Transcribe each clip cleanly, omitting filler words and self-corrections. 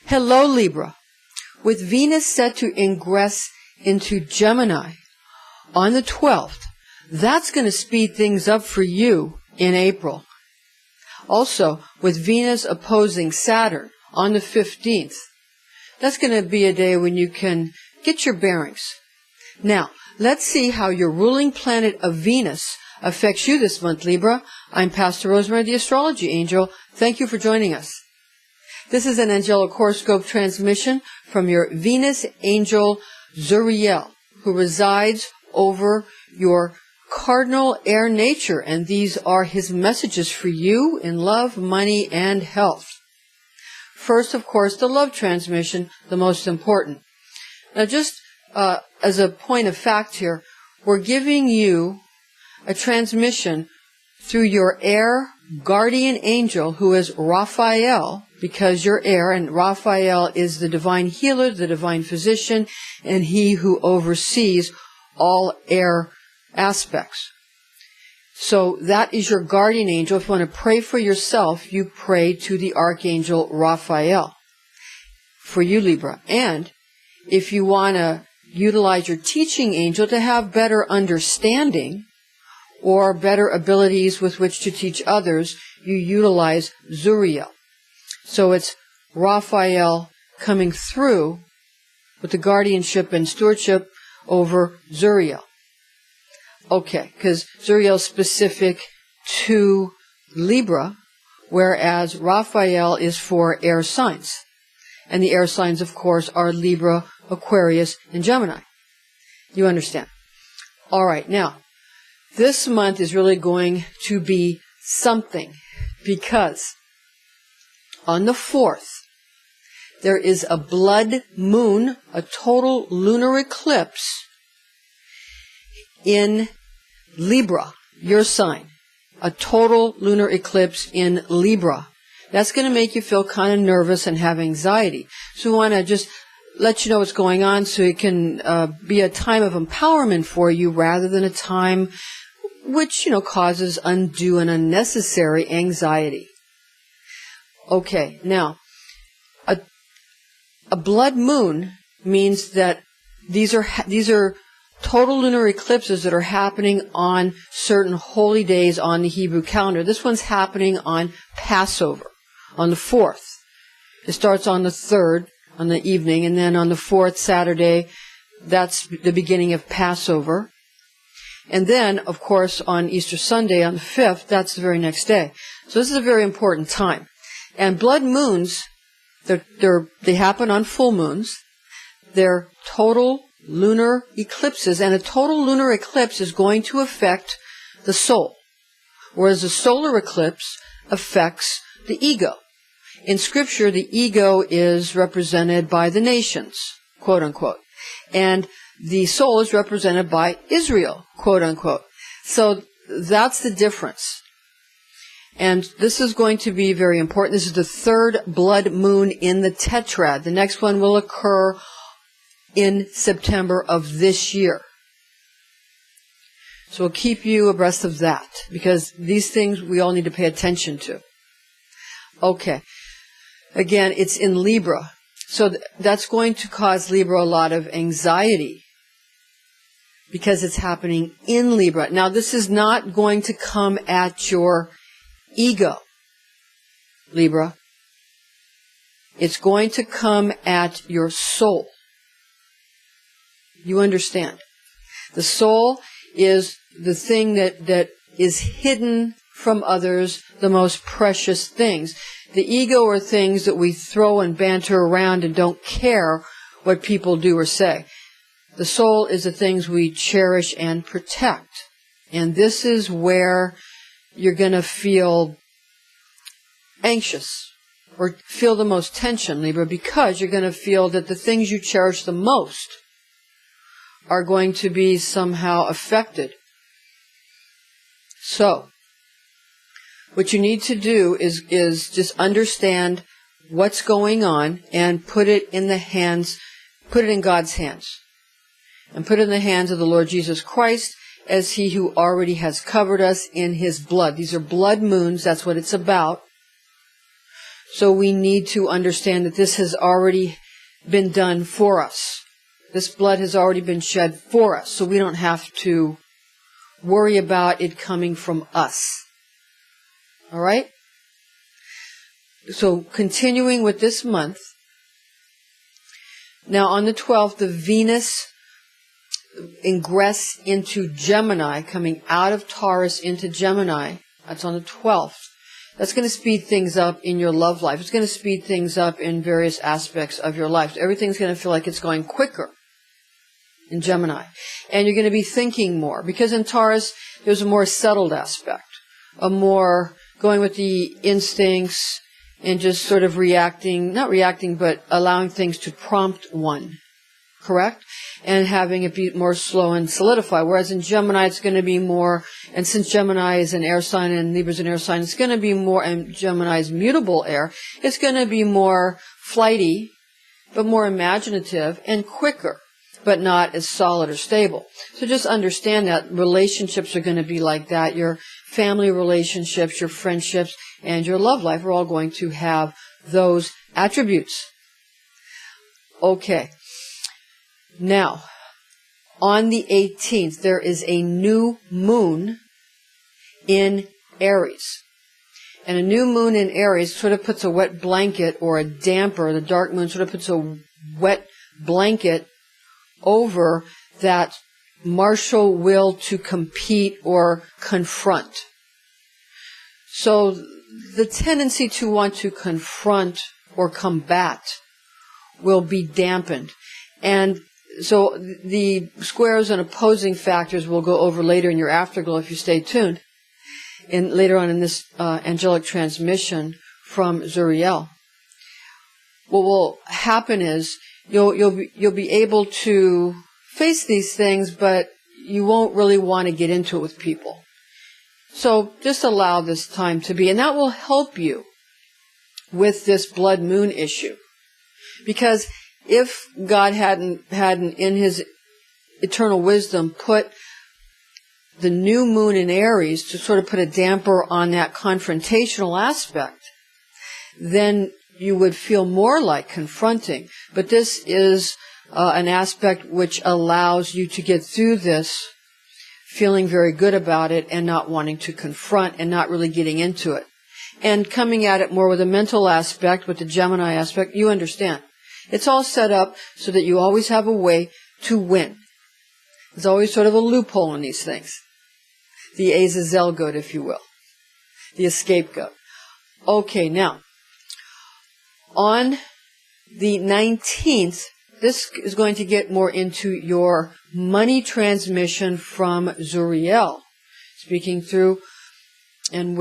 Hello, Libra. With Venus set to ingress into Gemini on the 12th, that's going to speed things up for you in April. Also, with Venus opposing Saturn on the 15th, that's going to be a day when you can get your bearings. Now, let's see how your ruling planet of Venus affects you this month, Libra. I'm Pastor Rosemary, the Astrology Angel. Thank you for joining us. This is an angelic horoscope transmission from your Venus angel Zuriel, who resides over your cardinal air nature, and these are his messages for you in love, money, and health. First, of course, the love transmission, the most important. Now, just as a point of fact here, we're giving you a transmission through your air guardian angel, who is Raphael, because you're air, and Raphael is the divine healer, the divine physician, and he who oversees all air aspects. So that is your guardian angel. If you want to pray for yourself, you pray to the archangel Raphael for you, Libra. And if you want to utilize your teaching angel to have better understanding or better abilities with which to teach others, you utilize Zuriel. So it's Raphael coming through with the guardianship and stewardship over Zuriel. Okay, because Zuriel is specific to Libra, whereas Raphael is for air signs. And the air signs, of course, are Libra, Aquarius, and Gemini. You understand? All right, now, this month is really going to be something, because on the 4th, there is a blood moon, a total lunar eclipse in Libra, your sign. A total lunar eclipse in Libra. That's going to make you feel kind of nervous and have anxiety. So we want to just let you know what's going on so it can be a time of empowerment for you rather than a time which, causes undue and unnecessary anxiety. Okay, now, a blood moon means that these are total lunar eclipses that are happening on certain holy days on the Hebrew calendar. This one's happening on Passover, on the 4th. It starts on the 3rd, on the evening, and then on the 4th, Saturday, that's the beginning of Passover. And then, of course, on Easter Sunday, on the 5th, that's the very next day. So this is a very important time. And blood moons, they happen on full moons. They're total lunar eclipses, and a total lunar eclipse is going to affect the soul, whereas a solar eclipse affects the ego. In Scripture, the ego is represented by the nations, quote unquote, and the soul is represented by Israel, quote unquote. So that's the difference. And this is going to be very important. This is the 3rd blood moon in the tetrad. The next one will occur in September of this year. So we'll keep you abreast of that, because these things we all need to pay attention to. Okay. Again, it's in Libra. So that's going to cause Libra a lot of anxiety, because it's happening in Libra. Now, this is not going to come at your ego, Libra. It's going to come at your soul. You understand? The soul is the thing that is hidden from others, the most precious things. The ego are things that we throw and banter around and don't care what people do or say. The soul is the things we cherish and protect. And this is where you're going to feel anxious or feel the most tension, Libra, because you're going to feel that the things you cherish the most are going to be somehow affected. So, what you need to do is just understand what's going on and put it in God's hands. And put it in the hands of the Lord Jesus Christ as he who already has covered us in his blood. These are blood moons. That's what it's about. So we need to understand that this has already been done for us. This blood has already been shed for us, so we don't have to worry about it coming from us. All right? So continuing with this month, now on the 12th, the Venus ingress into Gemini, coming out of Taurus into Gemini. That's on the 12th. That's going to speed things up in your love life. It's going to speed things up in various aspects of your life. Everything's going to feel like it's going quicker in Gemini. And you're going to be thinking more. Because in Taurus, there's a more settled aspect. A more going with the instincts and just sort of reacting, not reacting, but allowing things to prompt one. Correct? And having it be more slow and solidify. Whereas in Gemini, it's going to be more, and since Gemini is an air sign and Libra's an air sign, it's going to be more, and Gemini is mutable air, it's going to be more flighty, but more imaginative and quicker, but not as solid or stable. So just understand that relationships are going to be like that. Your family relationships, your friendships, and your love life are all going to have those attributes. Okay. Now, on the 18th, there is a new moon in Aries. And a new moon in Aries sort of puts a wet blanket or a damper. The dark moon sort of puts a wet blanket over that martial will to compete or confront. So the tendency to want to confront or combat will be dampened. And so the squares and opposing factors we'll go over later in your Afterglow if you stay tuned. And later on in this angelic transmission from Zuriel. What will happen is you'll be able to face these things, but you won't really want to get into it with people. So just allow this time to be, and that will help you with this blood moon issue. Because if God hadn't in his eternal wisdom put the new moon in Aries to sort of put a damper on that confrontational aspect, then you would feel more like confronting. But this is an aspect which allows you to get through this feeling very good about it and not wanting to confront and not really getting into it. And coming at it more with a mental aspect, with the Gemini aspect, you understand. It's all set up so that you always have a way to win. There's always sort of a loophole in these things. The Azazel goat, if you will. The escape goat. Okay, now, on the 19th, this is going to get more into your money transmission from Zuriel, speaking through and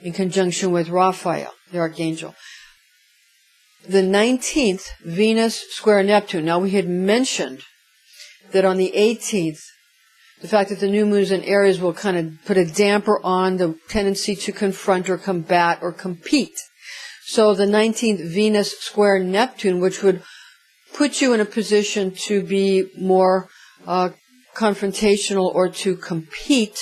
in conjunction with Raphael, the archangel. The 19th, Venus square Neptune. Now, we had mentioned that on the 18th, the fact that the new moon is in Aries will kind of put a damper on the tendency to confront or combat or compete. So the 19th, Venus square Neptune, which would put you in a position to be more confrontational or to compete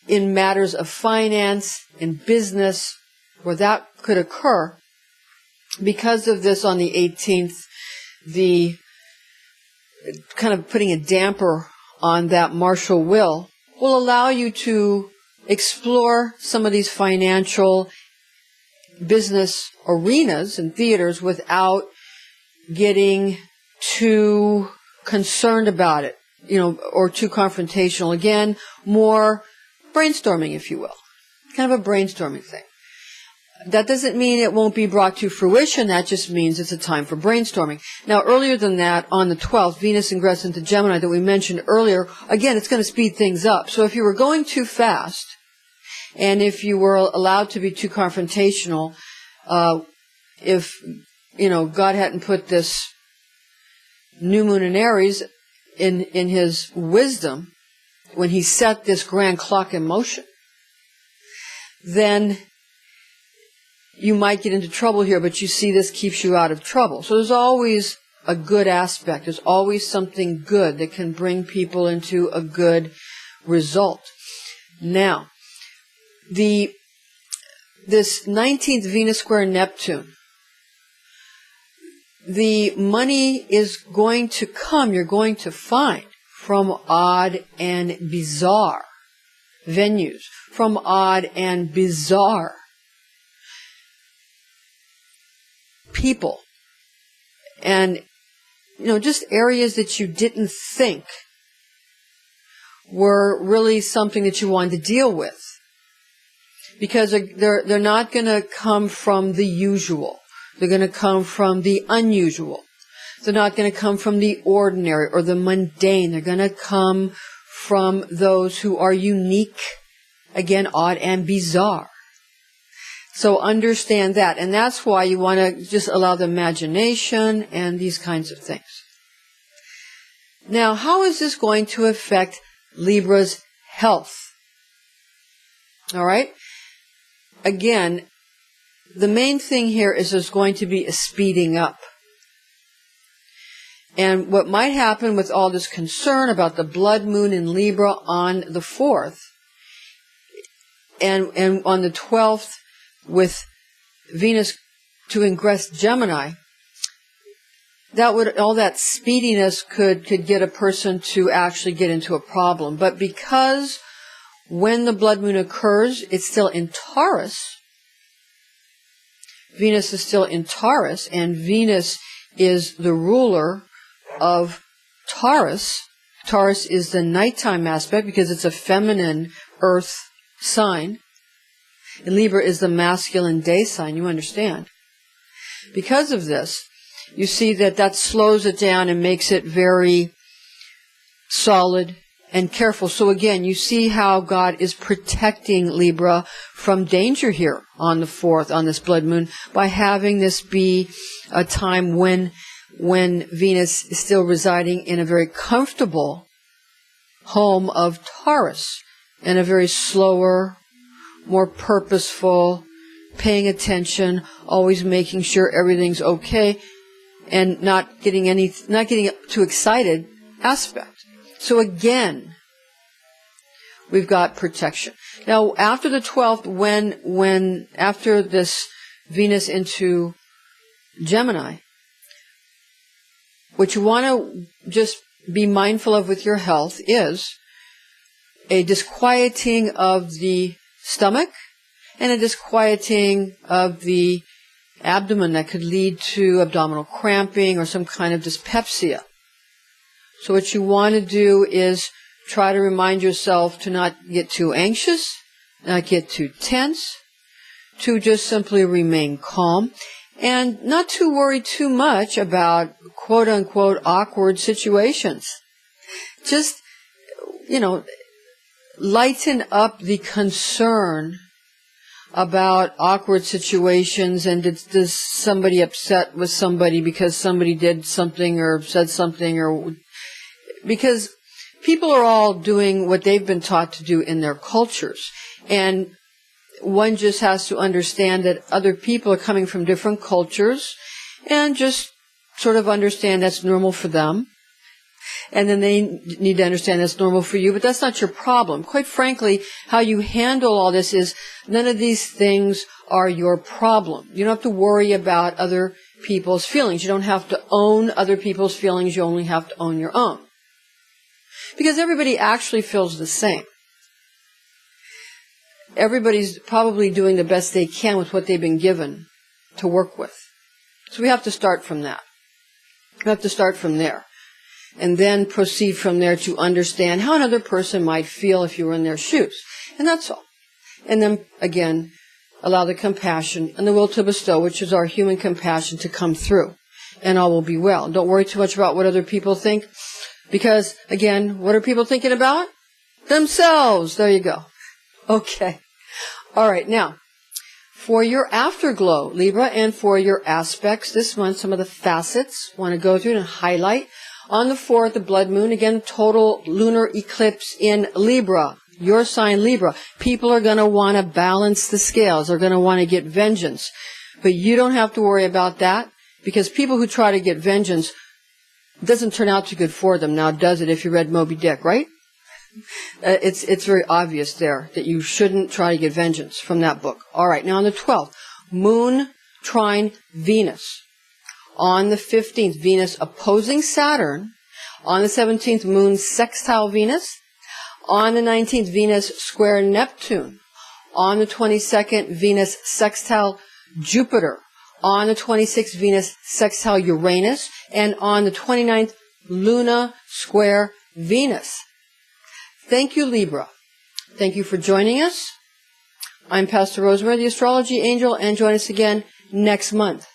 in matters of finance, in business, where that could occur. Because of this, on the 18th, the kind of putting a damper on that martial will allow you to explore some of these financial business arenas and theaters without getting too concerned about it, or too confrontational. Again, more brainstorming, if you will. Kind of a brainstorming thing. That doesn't mean it won't be brought to fruition. That just means it's a time for brainstorming. Now, earlier than that, on the 12th, Venus ingress into Gemini that we mentioned earlier, again, it's going to speed things up. So if you were going too fast, and if you were allowed to be too confrontational, if, God hadn't put this new moon in Aries in his wisdom, when he set this grand clock in motion, then you might get into trouble here, but you see this keeps you out of trouble. So there's always a good aspect. There's always something good that can bring people into a good result. Now, the this 19th Venus square Neptune, the money is going to come, you're going to find, from odd and bizarre venues, from odd and bizarre people, and, just areas that you didn't think were really something that you wanted to deal with. Because they're not going to come from the usual. They're going to come from the unusual. They're not going to come from the ordinary or the mundane. They're going to come from those who are unique, again, odd and bizarre. So understand that. And that's why you want to just allow the imagination and these kinds of things. Now, how is this going to affect Libra's health? All right? Again, the main thing here is there's going to be a speeding up. And what might happen with all this concern about the blood moon in Libra on the 4th and on the 12th with Venus to ingress Gemini, all that speediness could get a person to actually get into a problem. But because when the blood moon occurs, it's still in Taurus. Venus is still in Taurus, and Venus is the ruler of Taurus. Taurus is the nighttime aspect because it's a feminine earth sign. And Libra is the masculine day sign, you understand. Because of this, you see that slows it down and makes it very solid and careful. So again, you see how God is protecting Libra from danger here on the 4th, on this blood moon, by having this be a time when Venus is still residing in a very comfortable home of Taurus, and a very slower, more purposeful, paying attention, always making sure everything's okay, and not getting too excited aspect. So again, we've got protection. Now, after the 12th, after this Venus into Gemini, what you want to just be mindful of with your health is a disquieting of the stomach and a disquieting of the abdomen that could lead to abdominal cramping or some kind of dyspepsia. So what you want to do is try to remind yourself to not get too anxious, not get too tense, to just simply remain calm, and not to worry too much about quote-unquote awkward situations. Just, lighten up the concern about awkward situations, and is somebody upset with somebody because somebody did something or said something, or because people are all doing what they've been taught to do in their cultures. And one just has to understand that other people are coming from different cultures and just sort of understand that's normal for them. And then they need to understand that's normal for you, but that's not your problem. Quite frankly, how you handle all this is none of these things are your problem. You don't have to worry about other people's feelings. You don't have to own other people's feelings. You only have to own your own. Because everybody actually feels the same. Everybody's probably doing the best they can with what they've been given to work with. So we have to start from that. We have to start from there. And then proceed from there to understand how another person might feel if you were in their shoes. And that's all. And then, again, allow the compassion and the will to bestow, which is our human compassion, to come through. And all will be well. Don't worry too much about what other people think. Because, again, what are people thinking about? Themselves. There you go. Okay. All right. Now, for your afterglow, Libra, and for your aspects this month, some of the facets want to go through and highlight. On the 4th, the blood moon, again, total lunar eclipse in Libra, your sign Libra. People are going to want to balance the scales. They're going to want to get vengeance. But you don't have to worry about that, because people who try to get vengeance, it doesn't turn out too good for them. Now, does it if you read Moby Dick, right? It's very obvious there that you shouldn't try to get vengeance from that book. All right, now on the 12th, Moon trine Venus. On the 15th, Venus opposing Saturn. On the 17th, Moon sextile Venus. On the 19th, Venus square Neptune. On the 22nd, Venus sextile Jupiter. On the 26th, Venus sextile Uranus. And on the 29th, Luna square Venus. Thank you, Libra. Thank you for joining us. I'm Pastor Rosemary, the Astrology Angel, and join us again next month.